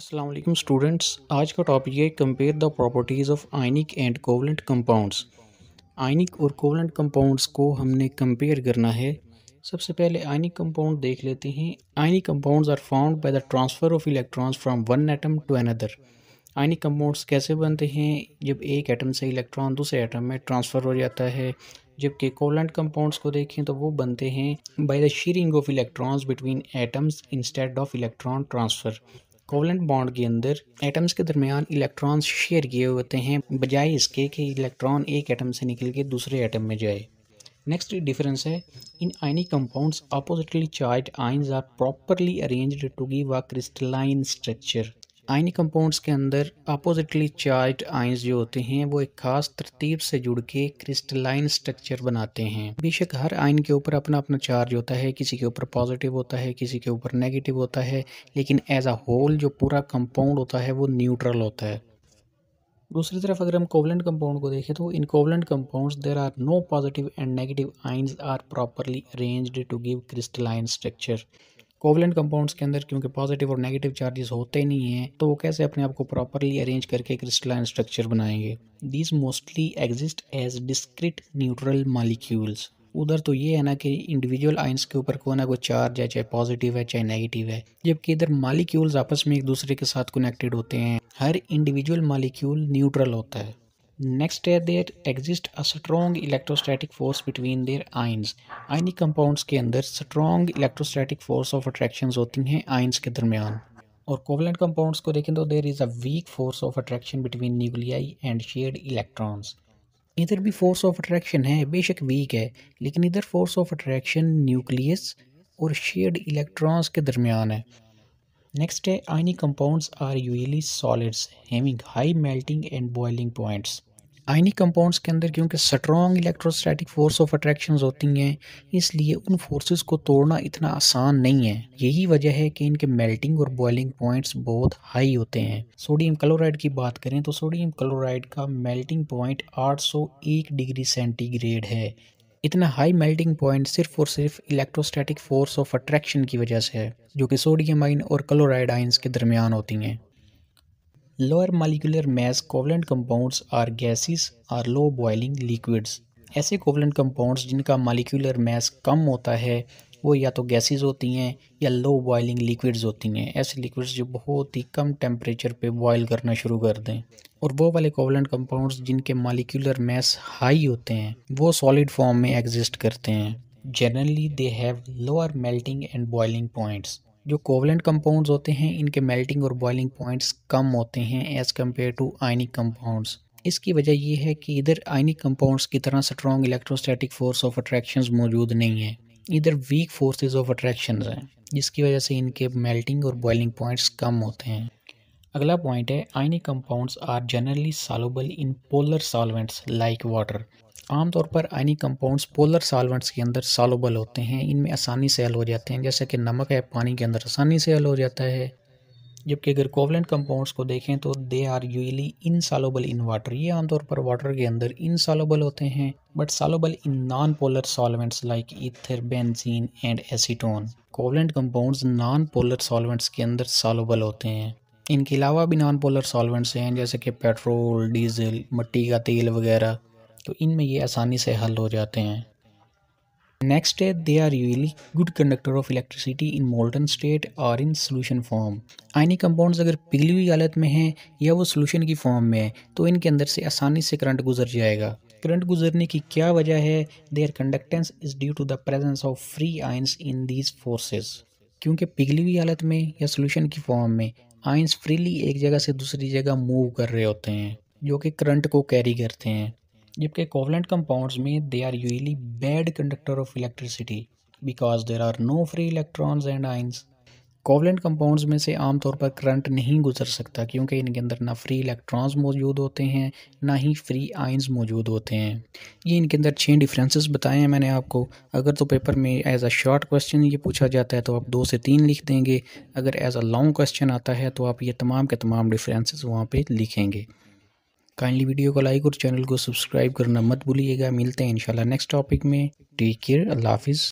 अस्सलाम वालेकुम स्टूडेंट्स। आज का टॉपिक है compare the properties of ionic and covalent compounds. Ionic और कोवलेंट कंपाउंड्स को हमने कंपेयर करना है। सबसे पहले आयनिक कंपाउंड देख लेते हैं। Ionic compounds are found by the transfer of electrons from one atom to another. Ionic compounds कैसे बनते हैं? जब एक एटम से इलेक्ट्रॉन दूसरे एटम में ट्रांसफ़र हो जाता है। जबकि कोवलेंट कंपाउंड्स को देखें तो वो बनते हैं by the sharing of electrons between atoms instead of electron transfer. Covalent bond के अंदर एटम्स के दरमियान इलेक्ट्रॉन्स शेयर किए होते हैं बजाय इसके कि इलेक्ट्रॉन एक एटम से निकल के दूसरे एटम में जाए। नेक्स्ट डिफरेंस है, in ionic compounds oppositely charged ions are properly arranged to give a crystalline structure. Ionic compounds के अंदर अपोजिटली चार्ज्ड आयंस जो होते हैं वो एक खास तरतीब से जुड़ के क्रिस्टलाइन स्ट्रक्चर बनाते हैं। बेशक हर आयन के ऊपर अपना अपना चार्ज होता है, किसी के ऊपर पॉजिटिव होता है, किसी के ऊपर नेगेटिव होता है, लेकिन एज अ होल जो पूरा कंपाउंड होता है वो न्यूट्रल होता है। दूसरी तरफ अगर हम कोवलेंट कंपाउंड को देखें तो in covalent compounds there are no positive and negative ions are properly arranged to give crystalline structure. Covalent compounds के अंदर क्योंकि पॉजिटिव और नेगेटिव चार्जेस होते नहीं हैं तो वो कैसे अपने आप को प्रॉपरली अरेंज करके क्रिस्टलाइन स्ट्रक्चर बनाएंगे। These mostly exist as discrete neutral molecules. उधर तो ये है ना कि इंडिविजुअल आइंस के ऊपर कोई ना कोई चार्ज है, चाहे पॉजिटिव है चाहे नेगेटिव है, जबकि इधर मॉलिक्यूल्स आपस में एक दूसरे के साथ कनेक्टेड होते हैं। हर इंडिविजुअल मॉलिक्यूल न्यूट्रल होता है। नेक्स्ट है, there exist a strong electrostatic force between their ions. Ionic compounds के अंदर strong electrostatic force of attractions होती हैं आइंस के दरमियान। और कोवलेंट कंपाउंड्स को देखें तो there is a weak force of attraction between nuclei and shared electrons. इधर भी फोर्स ऑफ अट्रैक्शन है, बेशक वीक है, लेकिन इधर फोर्स ऑफ अट्रैक्शन न्यूक्लियस और शेयर्ड इलेक्ट्रॉन्स के दरमियान है। नेक्स्ट है, ionic compounds are usually solids having high melting and boiling points. Ionic compounds के अंदर क्योंकि strong electrostatic force of attractions होती हैं, इसलिए उन फोर्सेस को तोड़ना इतना आसान नहीं है। यही वजह है कि इनके मेल्टिंग और बॉइलिंग पॉइंट्स बहुत हाई होते हैं। सोडियम क्लोराइड की बात करें तो सोडियम क्लोराइड का मेल्टिंग पॉइंट 801 डिग्री सेंटीग्रेड है। इतना हाई मेल्टिंग पॉइंट सिर्फ और सिर्फ इलेक्ट्रोस्टैटिक फोर्स ऑफ अट्रैक्शन की वजह से है, जो कि सोडियम आयन और क्लोराइड आयंस के दरमियान होती हैं। Lower molecular mass covalent compounds are gases are low boiling liquids. ऐसे कोवलेंट कंपाउंड्स जिनका मॉलिक्यूलर मास कम होता है वो या तो गैसेस होती हैं या लो बॉइलिंग लिक्विड्स होती हैं। ऐसे लिक्विड्स जो बहुत ही कम टेम्परेचर पे बॉयल करना शुरू कर दें। और वो वाले कोवलेंट कंपाउंड्स जिनके मॉलिक्यूलर मास हाई होते हैं वो सॉलिड फॉर्म में एग्जिस्ट करते हैं। Generally they have lower melting and boiling points. जो कोवलेंट कंपाउंड्स होते हैं इनके मेल्टिंग और बॉइलिंग पॉइंट्स कम होते हैं as compare to ionic compounds. इसकी वजह ये है कि इधर आयनिक कंपाउंड्स की तरह strong electrostatic force of attractions मौजूद नहीं है। इधर वीक फोर्सेस ऑफ अट्रैक्शंस हैं, जिसकी वजह से इनके मेल्टिंग और बॉइलिंग पॉइंट्स कम होते हैं। अगला पॉइंट है, ionic compounds are generally soluble in polar solvents like water. आमतौर पर आयनिक कंपाउंड्स पोलर सॉल्वेंट्स के अंदर सॉल्युबल होते हैं, इनमें आसानी से हल हो जाते हैं। जैसे कि नमक है, पानी के अंदर आसानी से हल हो जाता है। जबकि अगर कोवलेंट कंपाउंड्स को देखें तो they are usually insoluble in water. ये आमतौर पर वाटर के अंदर इनसॉल्युबल होते हैं, but soluble in non polar solvents like ether, benzene and acetone. Covalent compounds non polar solvents के अंदर सॉल्युबल होते हैं। इनके अलावा भी नॉन पोलर सॉल्वेंट्स हैं जैसे कि पेट्रोल, डीजल, मिट्टी का तेल वगैरह, तो इनमें ये आसानी से हल हो जाते हैं। नेक्स्ट है, they are usually good conductor of electricity in molten state और in solution form. Ionic compounds अगर पिघली हुई हालत में हैं या वो सोल्यूशन की फॉर्म में है तो इनके अंदर से आसानी से करंट गुजर जाएगा। करंट गुजरने की क्या वजह है? Their conductance is due to the presence of free ions in these forces. क्योंकि पिघली हुई हालत में या सोल्यूशन की फॉर्म में आयंस फ्रीली एक जगह से दूसरी जगह मूव कर रहे होते हैं, जो कि करंट को कैरी करते हैं। जबकि कोवलेंट कंपाउंड्स में they are usually bad conductor of electricity because there are no free electrons and ions. Covalent compounds में से आमतौर पर करंट नहीं गुजर सकता क्योंकि इनके अंदर ना फ्री इलेक्ट्रॉन्स मौजूद होते हैं ना ही फ्री आइंस मौजूद होते हैं। ये इनके अंदर 6 डिफरेंसेस बताए हैं मैंने आपको। अगर तो पेपर में एज अ शॉर्ट क्वेश्चन ये पूछा जाता है तो आप 2 से 3 लिख देंगे। अगर एज अ लॉन्ग क्वेश्चन आता है तो आप ये तमाम के तमाम डिफरेंसेस वहाँ पे लिखेंगे। काइंडली वीडियो को लाइक और चैनल को सब्सक्राइब करना मत भूलिएगा। मिलते हैं इंशाल्लाह नेक्स्ट टॉपिक में। टेक केयर, अल्लाह हाफिज़।